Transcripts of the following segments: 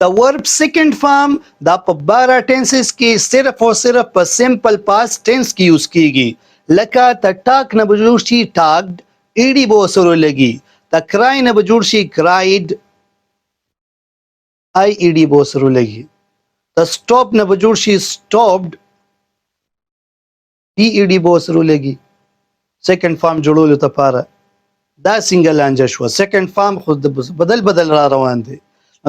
The verb second form دا په 12 ټینسز کې صرف او صرف په سمپل پاست ټینس کې یوز کیږي. لکه ته ټاک نه به جوړ شي ټاکډ، ایډي به سره لګي. ته کرای نه به جوړ شي کرایډ، آی ایډي به سره لګي. ته سټاپ نه به جوړ شي سټاپډ، ای ایډي به سره لګي. سیکنډ فارم جوړولو لپاره دا سنگل لانجه شو. سیکنډ فارم خو بدل را روان دی.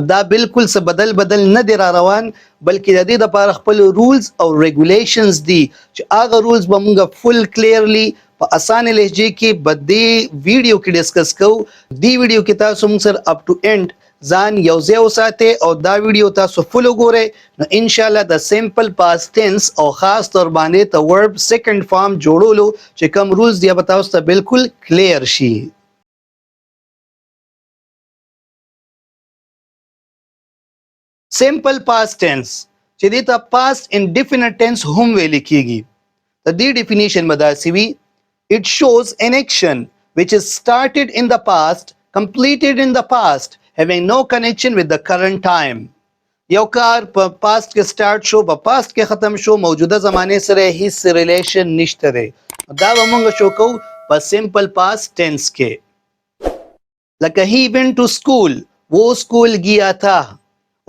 دا بالکل څه بدل نه دی را روان، بلکې د دې لپاره خپل رولز او ریګولیشنز دي چې هغه رولز به موږ فل کلیرلی په اسانه لهجه کې په دې ویډیو کې ډسکس کوو. دې ویډیو کې تاسو موږ سره اپ ټو اینډ ځان یو ځای وساتئ او دا ویډیو تاسو فل وګورئ، نو ان شاء الله د سمپل پاست ټینس او خاص طور باندې د ورب سیکنډ فارم جوړولو چې کوم رولز دی به تاسو ته بالکل کلیر شي. سمپل پاست ټینس چې دې ته پاست انډیفینټ ټینس هم ویل کیږي. د دې ډیفینیشن مداسي وي it shows an action which is started in the past, completed in the past, having no connection with the current time. یو کار په پاست کې سٹارټ شو، په پاست کې ختم شو، موجوده زمانه سره هیڅ ریلیشن نشته دی. دا به موږ شو کو په سمپل پاست ټینس کې. لکه he went to school، وہ اسکول گیا تھا.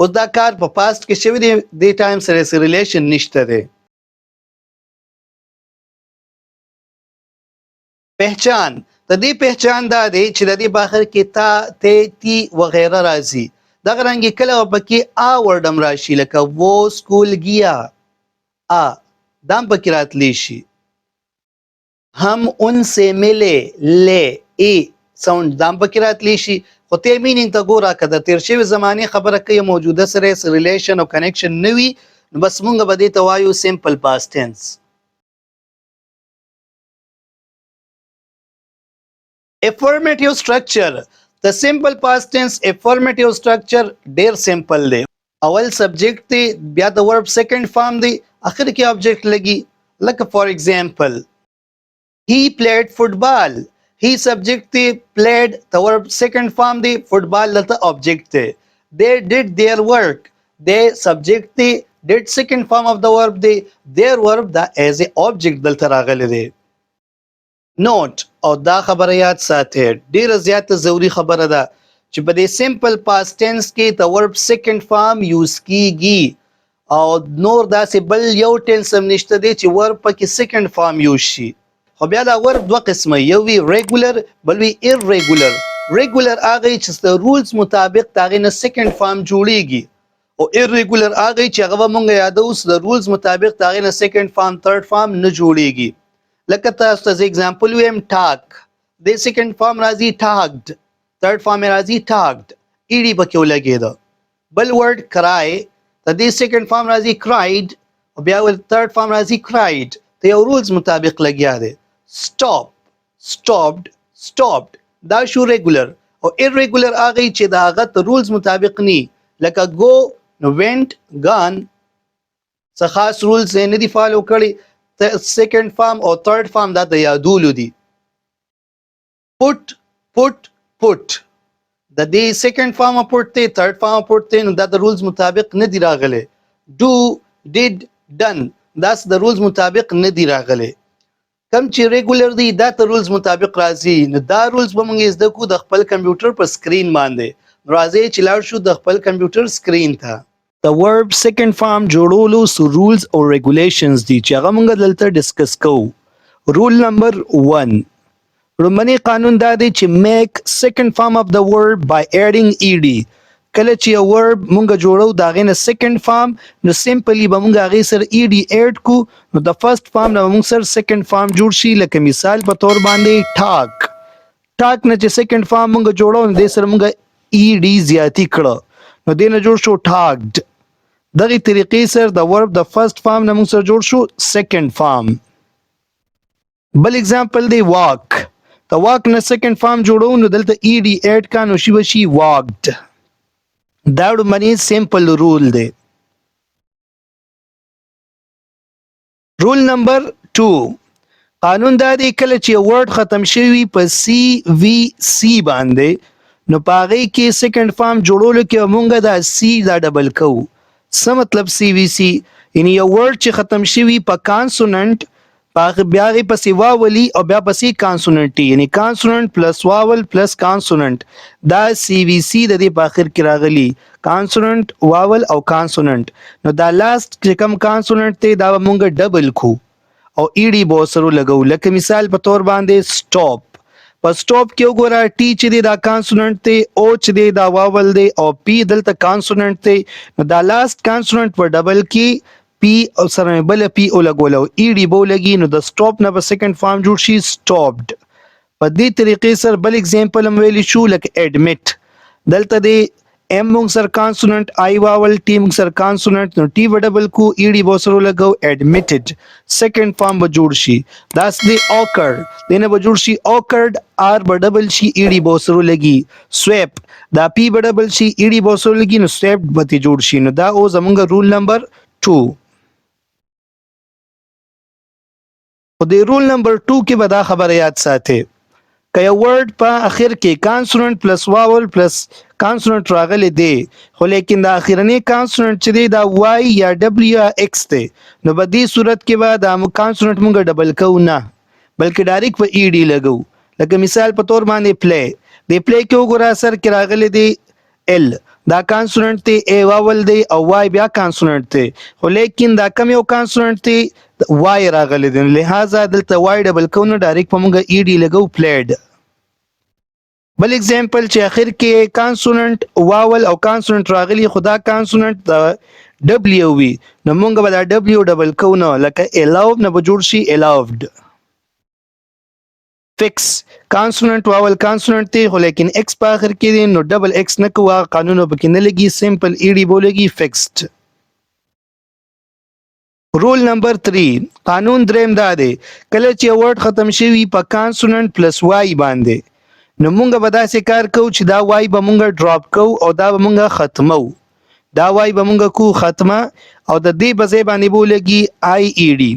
اوس دا کار په پاست کې شوی دی، دې ټایم سره ریلیشن نشته دی. پہچان د دې پہچان دا دی چې د دې باخر کې تا ته تی وغیره راځي. دغه رنګ کله پکې ا ورډم راشي، لکه وہ اسکول گیا، ا دام پکې راتلی شي. هم ان سے ملے، لے ای ساوند دام پکې راتلی شي. خو ته مینینګ ته ګوره که د تیر شوي زمانې خبره کوي موجوده سره ریلیشن او کنیکشن نه وي، نو بس مونږ به دې ته وایو سمپل پاست ټینس. افرمیټیو سټرکچر د سمپل پاست ټینس افرمیټیو سټرکچر ډیر سمپل دی. اول سبجیکټ دی، بیا د ورب سیکنډ فارم دی، اخر کې آبجیکټ لګي. لکه فار ایگزامپل he played football، he subject the played the verb second form the football the object the. They did their work، they subject the did second form of the verb the their verb the as a object دلته راغلی دی. نوٹ او دا خبره یاد ساتئ، ډیره زیاته ضروري خبره ده چې په دې سمپل پاست ټینس کې د ورب سیکنډ فارم یوز کیږي او نور داسې بل یو ټینس هم نشته دی چې ورب پکې سیکنډ فارم یوز شي. خو بیا دا ورب دوه قسمه، یو وی ریګولر بل وی ایرریګولر. ریګولر هغه چې د رولز مطابق د هغې نه سیکنډ فارم جوړیږي، او ایرریګولر هغه چې هغه به مونږ یادو د رولز مطابق د هغې نه سیکنډ فارم تھرډ فارم نه جوړیږي. لکه تاسو ته اگزامپل ویم ټاک، د سیکنډ فارم راځي ټاکډ، تھرډ فارم راځي ټاکډ، ایډي پکې ولګېده. بل ورډ کرای، د دې سیکنډ فارم راځي کرایډ او بیا ول تھرډ فارم راځي کرایډ، ته یو رولز مطابق لګیا دی. stop، stopped، stopped دا شو ریګولر. او ایرریګولر هغه چې د هغه ته رولز مطابق ني، لکه go نو went gone، څه خاص رولز نه دي فالو کړي. سیکنډ فارم او تھرډ فارم دا د یادولو دي. put put put د دې سیکنډ فارم پټ ته تھرډ فارم پټ ته، نو دا د رولز مطابق نه دی راغلی. do did done دا د رولز مطابق نه دی راغلی. کم چې ریګولر دی دا ته رولز مطابق راځي، نو دا رولز به موږ زده کو د خپل کمپیوټر په سکرین باندې. راځي چې لاړ شو د خپل کمپیوټر سکرین ته. د ورب سیکنډ فارم جوړولو سو رولز او ریګولیشنز دي چې هغه موږ دلته ډسکس کوو. رول نمبر 1، لومړنی قانون دا دی چې میک سیکنډ فارم اف د ورب بای ایډینګ ایډي. کله چې یو ورب مونږ جوړو دا غینه سیکنډ فارم، نو سمپلی به مونږ هغه سره ایډي اډ کو، نو د فرست فارم نه مونږ سره سیکنډ فارم جوړ شي. لکه مثال په تور باندې ټاک، ټاک نه چې سیکنډ فارم مونږ جوړو نو د سره مونږ ایډي زیاتی کړه، نو دینه جوړ شو ټاکډ. دغه طریقې سره د ورب د فرست فارم نه مونږ سره جوړ شو سیکنډ فارم. بل اگزامپل دی واک، د واک نه سیکنډ فارم جوړو نو دلته ایډي اډ کا، نو شي بشي واکډ. دا منی سمپل رول دی. رول نمبر 2، قانون دا دی کله چې ورډ ختم شوی په سی وی سی باندې، نو پاغي کې سیکنډ فارم جوړولو کې مونږه دا سی دا ډبل کو څه مطلب سی وی سی یعنی یو ورډ چې ختم شوی په کانسوننت پاغه بیا غي پسې واولي او بیا پسې کانسوننت یعنی کانسوننت پلس واول پلس کانسوننت دا سی وی سی د دې په اخر کې راغلی کانسوننت واول او کانسوننت نو دا لاست چې کوم کانسوننت ته دا مونږه ډبل کو او ایډي بو سره لګو لکه مثال په تور باندې سټاپ په سټاپ کې وګوره ټی چې دی دا کانسوننت دی او چې دی دا واول دی او پی دلته کانسوننت دی نو دا لاست کانسوننت په ډبل کې پی او سره بل پی او لګولو ای ډی بو لګي نو د سټاپ نه په سیکنډ فارم جوړ شي سټاپډ په دې طریقې سره بل اگزامپل هم ویلی شو لکه اډمټ دلته دی ام مونږ سر کانسوننت آی واول ټی مونږ سر کانسوننت نو ټی ډبل کو ای ډی بو سره لګو اډمټډ سیکنډ فارم به جوړ شي داس دی اوکرډ دنه به جوړ شي اوکرډ آر به ډبل شي ای ډی بو سره لګي سویپ دا پی به ډبل شي ای ډی بو سره لګي نو سویپ به جوړ شي نو دا او زمونږ رول نمبر 2 او د رول نمبر 2 کې به دا خبره یاد ساتئ که یو ورډ په اخر کې کانسوننت پلس واول پلس کانسوننت راغلی دی خو لیکن د اخرنی کانسوننت چې دی دا وای یا ډبلیو یا ایکس دی نو په دې صورت کې به دا کانسوننت مونږ ډبل کو نه بلکې ډایرکټ په ای ډی لګو لکه مثال په تور باندې پلی د پلی کې وګوره اثر کې راغلی دی ال دا کانسوننت دی ای واول دی او وای بیا کانسوننت دی خو لیکن دا کم یو کانسوننت دی وای راغلی دی لہذا دلته وای ډبل کو نه ډایرکټ په مونږ ای ډی لګو پلیډ بل اگزامپل چې اخر کې کانسوننت واول او کانسوننت راغلی خدا کانسوننت د ډبلیو وی نو مونږ به دا ډبلیو ډبل کو نه لکه الاو نه به جوړ شي الاوډ فکس کانسوننت واول کانسوننت دی خو لیکن ایکس په اخر کې دی نو ډبل ایکس نه کوه قانون به کې نه لګي سمپل ای ډی بولېږي فکسډ رول نمبر 3 قانون دریم دا دی کله چې ورډ ختم شوی په کانسوننت پلس وای باندې نو مونږ به داسې کار کوو چې دا وای به مونږ ډراپ کوو او دا به مونږ ختمو دا وای به مونږ کو ختمه او د دې بځای باندې بولېږي آی ای ډی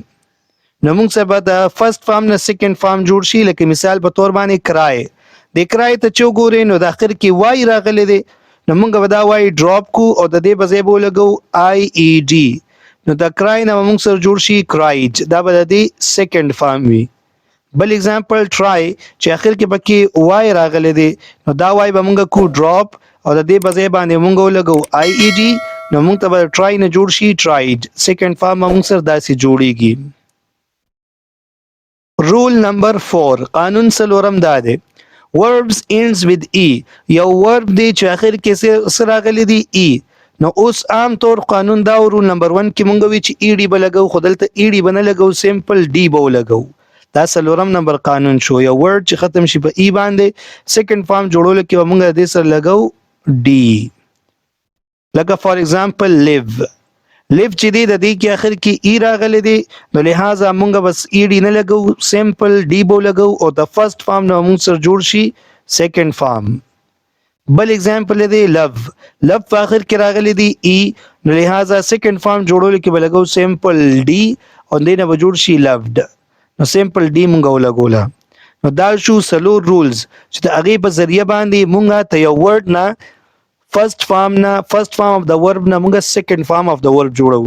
نو مونږ سبا د فرست فارم نه سیکنډ فارم جوړ شي لکه مثال په تور باندې کرای د کرای ته چې وګورئ نو د اخر کې وای راغلی دی نو مونږ به دا وای ډراپ کو او د دې بځای بولېږو آی ای ډی نو د کرای نه مونږ سره جوړ شي کرایډ دا به د دې سیکنډ فارم وي بل اگزامپل ټرای چې اخر کې پکې وای راغلی دی نو دا وای به مونږ کو ډراپ او د دې بځای باندې مونږ ولګو آی ای ډی نو مونږ ته به ټرای نه جوړ شي ټرایډ سیکنډ فارم مونږ سره داسې جوړیږي رول نمبر 4 قانون سلورم دا دی verbs ends with e یو verb دی چې اخر کې سره راغلی دی e نو اوس عام طور قانون دا رول نمبر 1 کې مونږ وی چې ای ډی به لګو خو دلته ای ډی بنه لګو سمپل ډی به لګو دا سلورم نمبر قانون شو یو ورډ چې ختم شي په ای باندې سیکنډ فارم جوړول کې موږ د سره لګو ډی لکه فار ایگزامپل لیو چې دی د دې کې اخر کې ای راغلی دی نو لہذا موږ بس ای ډی نه لګو سمپل ډی بو لګو او د فرست فارم نو موږ سره جوړ شي سیکنډ فارم بل اگزامپل دی لو په اخر کې راغلی دی ای نو لہذا سیکنډ فارم جوړول کې به لګو سمپل ډی او دینه به جوړ شي لوډ نو سمپل ډی مونږ ولګوله نو دا شو سلور رولز چې د هغې په ذریعه باندې مونږ ته یو ورډ نه فرست فارم اف د ورب نه مونږ سیکنډ فارم اف د ورب جوړو